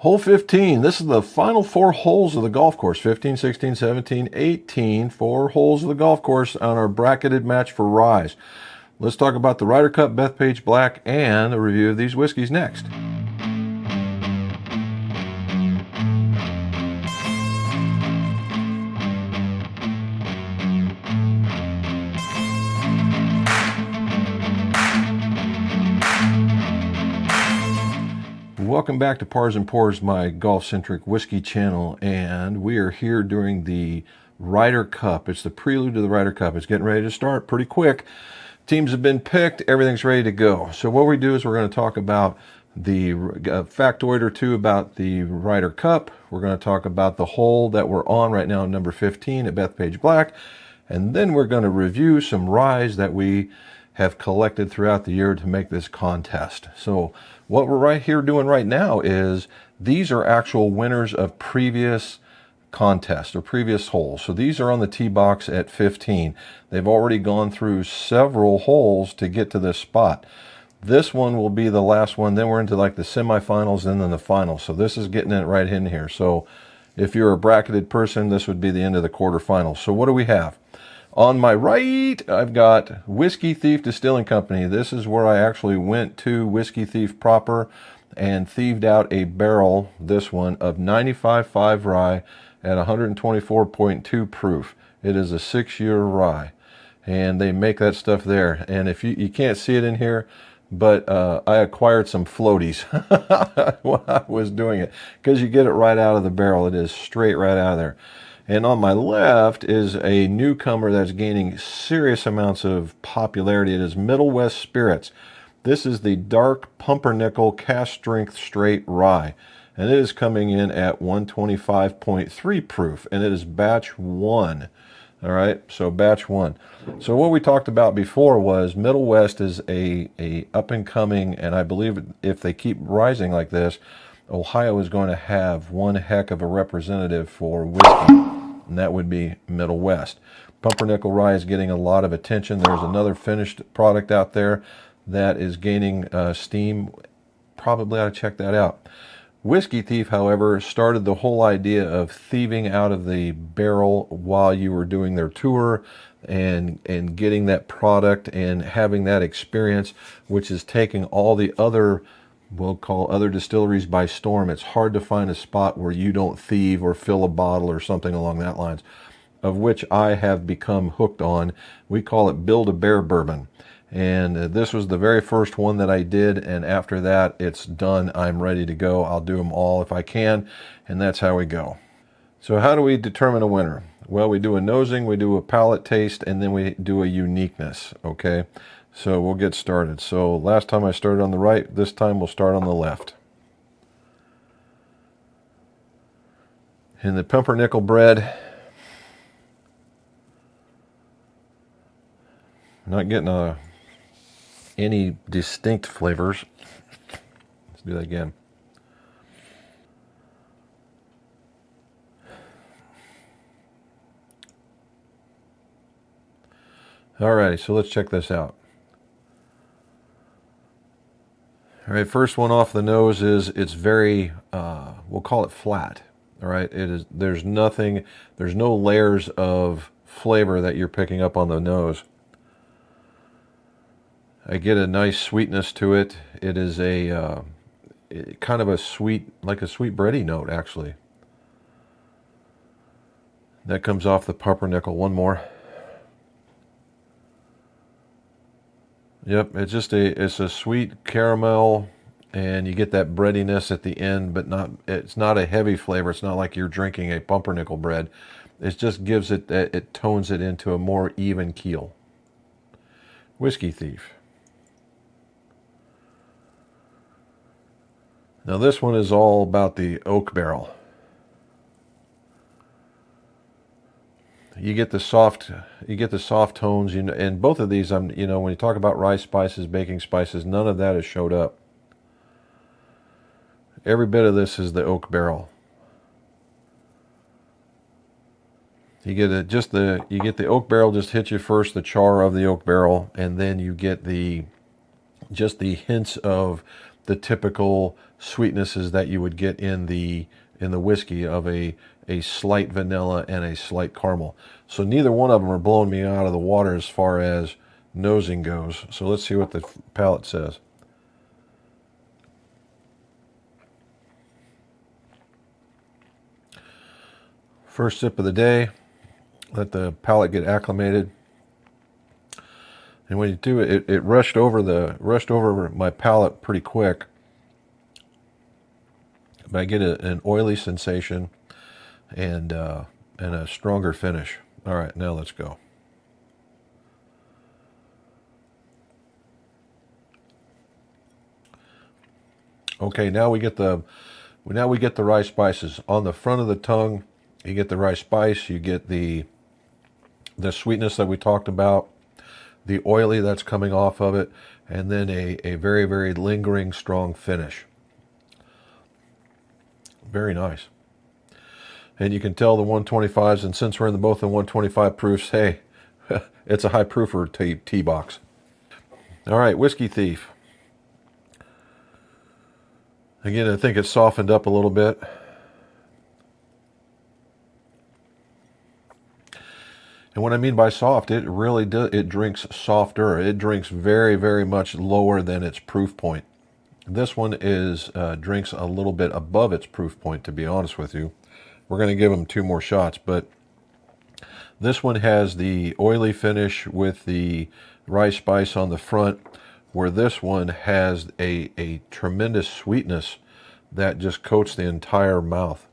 Hole 15. This is the final 4 holes of the golf course. 15, 16, 17, 18. 4 holes of the golf course on our bracketed match for Rise. Let's talk about the Ryder Cup, Bethpage Black, and a review of these whiskeys next. Welcome back to Pars and Pours, my golf-centric whiskey channel, and we are here during the Ryder Cup. It's the prelude to the Ryder Cup. It's getting ready to start pretty quick. Teams have been picked. Everything's ready to go. So what we do is we're going to talk about the factoid or two about the Ryder Cup. We're going to talk about the hole that we're on right now, number 15 at Bethpage Black, and then we're going to review some Ryes that we have collected throughout the year to make this contest. So what we're right here doing right now is these are actual winners of previous contests or previous holes. So these are on the tee box at 15. They've already gone through several holes to get to this spot. This one will be the last one. Then we're into like the semifinals and then the finals. So this is getting it right in here. So if you're a bracketed person, this would be the end of the quarterfinals. So what do we have? On my right, I've got Whiskey Thief Distilling Company. This is where I actually went to Whiskey Thief proper and thieved out a barrel, this one, of 95.5 rye at 124.2 proof. It is a 6-year rye, and they make that stuff there. And if you can't see it in here, but I acquired some floaties while I was doing it, because you get it right out of the barrel. It is straight right out of there. And on my left is a newcomer that's gaining serious amounts of popularity. It is Middle West Spirits. This is the dark pumpernickel cast strength straight rye. And it is coming in at 125.3 proof. And it is batch 1. All right, so batch 1. So what we talked about before was Middle West is a up and coming, and I believe if they keep rising like this, Ohio is going to have one heck of a representative for whiskey, and that would be Middle West. Pumpernickel rye is getting a lot of attention. There's another finished product out there that is gaining steam. Probably ought to check that out. Whiskey Thief, however, started the whole idea of thieving out of the barrel while you were doing their tour and getting that product and having that experience, which is taking all the other, we'll call other distilleries by storm. It's hard to find a spot where you don't thieve or fill a bottle or something along that lines, of which I have become hooked on. We call it Build-A-Bear bourbon. And this was the very first one that I did, and after that, it's done. I'm ready to go. I'll do them all if I can, and that's how we go. So how do we determine a winner? Well, we do a nosing, we do a palate taste, and then we do a uniqueness, okay? So we'll get started. So last time I started on the right, this time we'll start on the left. In the pumpernickel bread, not getting any distinct flavors. Let's do that again. Alrighty, so let's check this out. All right, first one off the nose is it's very, we'll call it flat. All right, there's nothing, there's no layers of flavor that you're picking up on the nose. I get a nice sweetness to it. It is a kind of a sweet, like a sweet bready note, actually. That comes off the pumpernickel. One more. Yep, it's a sweet caramel, and you get that breadiness at the end, but it's not a heavy flavor. It's not like you're drinking a pumpernickel bread. It just gives it that, it tones it into a more even keel. Whiskey Thief. Now this one is all about the oak barrel. You get the soft tones, and both of these, when you talk about rice spices, baking spices, none of that has showed up. Every bit of this is the oak barrel. You get the oak barrel just hits you first, the char of the oak barrel, and then you get just the hints of the typical sweetnesses that you would get in the whiskey of a slight vanilla and a slight caramel. So neither one of them are blowing me out of the water as far as nosing goes. So let's see what the palate says. First sip of the day. Let the palate get acclimated. And when you do it, it rushed over my palate pretty quick. But I get an oily sensation and a stronger finish. All right, now let's go. Okay, now we get the rye spices on the front of the tongue. You get the rye spice. You get the sweetness that we talked about, the oily that's coming off of it, and then a very, very lingering, strong finish. Very nice. And you can tell the 125s, and since we're in both the 125 proofs, hey, it's a high proofer tea box. All right, Whiskey Thief. Again, I think it's softened up a little bit. And what I mean by soft, it really does. It drinks softer. It drinks very, very much lower than its proof point. This one drinks a little bit above its proof point, to be honest with you. We're going to give them 2 more shots, but this one has the oily finish with the rye spice on the front, where this one has a tremendous sweetness that just coats the entire mouth.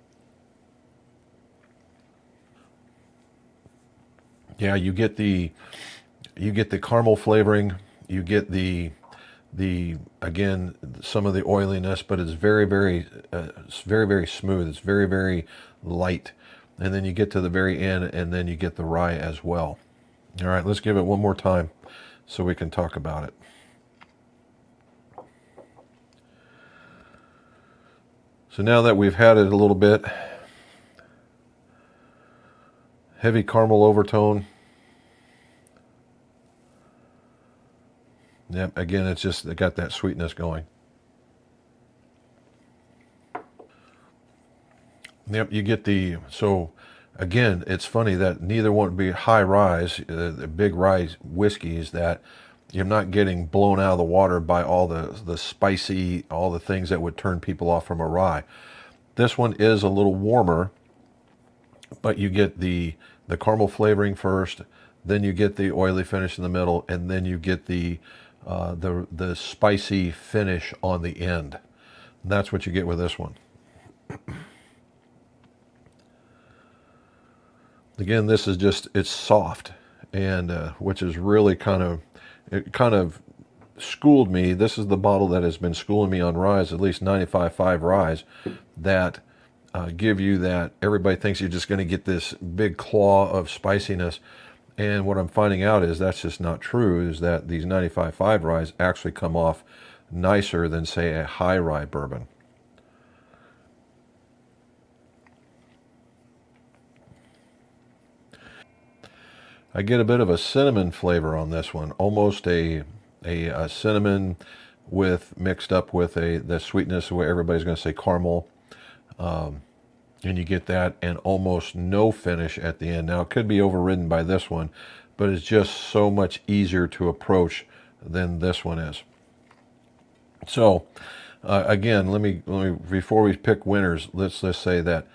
Yeah, you get the caramel flavoring, you get the again some of the oiliness, but it's very, very smooth. It's very, very light, and then you get to the very end, and then you get the rye as well. All right, let's give it one more time so we can talk about it. So now that we've had it a little bit, heavy caramel overtone. Yep, again, it got that sweetness going. Yep, you get so again, it's funny that neither one would be high rise, the big rye whiskeys, that you're not getting blown out of the water by all the spicy, all the things that would turn people off from a rye. This one is a little warmer, but you get the caramel flavoring first, then you get the oily finish in the middle, and then you get the spicy finish on the end. And that's what you get with this one. Again, this is it's soft, and which is really kind of schooled me. This is the bottle that has been schooling me on ryes, at least 95.5 ryes, that give you that. Everybody thinks you're just going to get this big claw of spiciness, and what I'm finding out is that's just not true, is that these 95.5 ryes actually come off nicer than, say, a high rye bourbon. I get a bit of a cinnamon flavor on this one, almost a cinnamon mixed up with the sweetness, where everybody's going to say caramel, and you get that, and almost no finish at the end. Now, it could be overridden by this one, but it's just so much easier to approach than this one is. So, again, let me before we pick winners, let's say that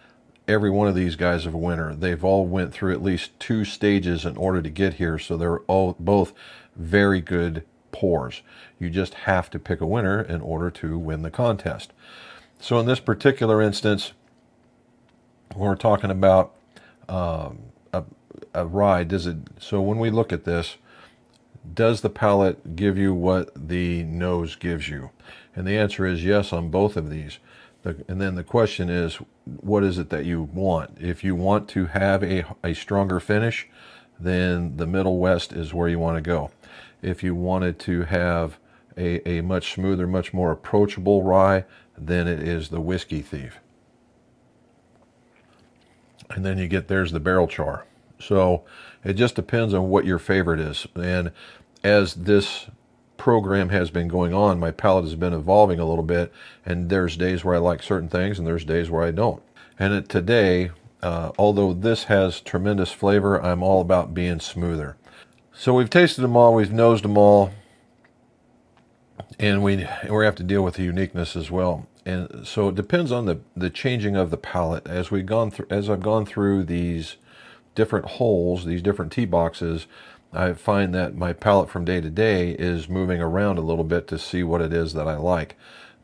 every one of these guys is a winner. They've all went through at least 2 stages in order to get here, so they're all both very good pours. You just have to pick a winner in order to win the contest. So in this particular instance, we're talking about a rye. So when we look at this, does the palate give you what the nose gives you? And the answer is yes on both of these. And then the question is, what is it that you want? If you want to have a stronger finish, then the Middle West is where you want to go. If you wanted to have a much smoother, much more approachable rye, then it is the Whiskey Thief. And then there's the barrel char. So it just depends on what your favorite is. And as this program has been going on, my palate has been evolving a little bit, and there's days where I like certain things and there's days where I don't. And today, although this has tremendous flavor, I'm all about being smoother. So we've tasted them all, we've nosed them all, and we have to deal with the uniqueness as well. And so it depends on the changing of the palate. As I've gone through these different holes, these different tea boxes, I find that my palate from day to day is moving around a little bit to see what it is that I like.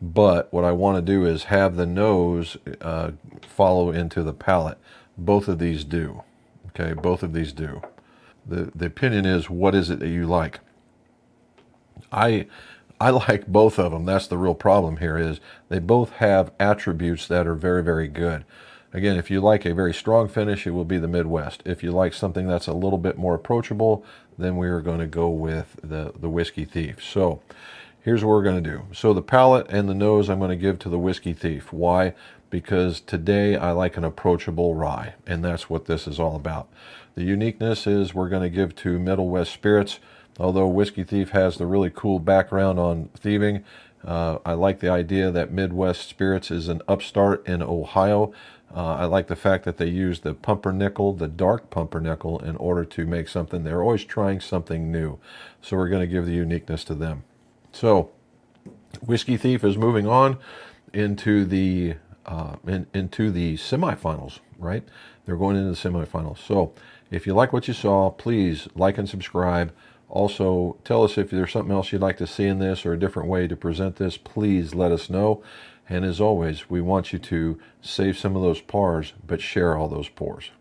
But what I want to do is have the nose follow into the palate. Both of these do. Okay, both of these do. The opinion is, what is it that you like? I like both of them. That's the real problem here, is they both have attributes that are very, very good. Again, if you like a very strong finish, it will be the Midwest. If you like something that's a little bit more approachable, then we are going to go with the Whiskey Thief. So here's what we're going to do. So the palate and the nose I'm going to give to the Whiskey Thief. Why? Because today I like an approachable rye, and that's what this is all about. The uniqueness is we're going to give to Middle West Spirits. Although Whiskey Thief has the really cool background on thieving, I like the idea that Midwest Spirits is an upstart in Ohio. I like the fact that they use the pumpernickel, the dark pumpernickel, in order to make something. They're always trying something new. So we're going to give the uniqueness to them. So Whiskey Thief is moving on into the semifinals, right? They're going into the semifinals. So if you like what you saw, please like and subscribe. Also, tell us if there's something else you'd like to see in this or a different way to present this. Please let us know. And as always, we want you to save some of those pars, but share all those pours.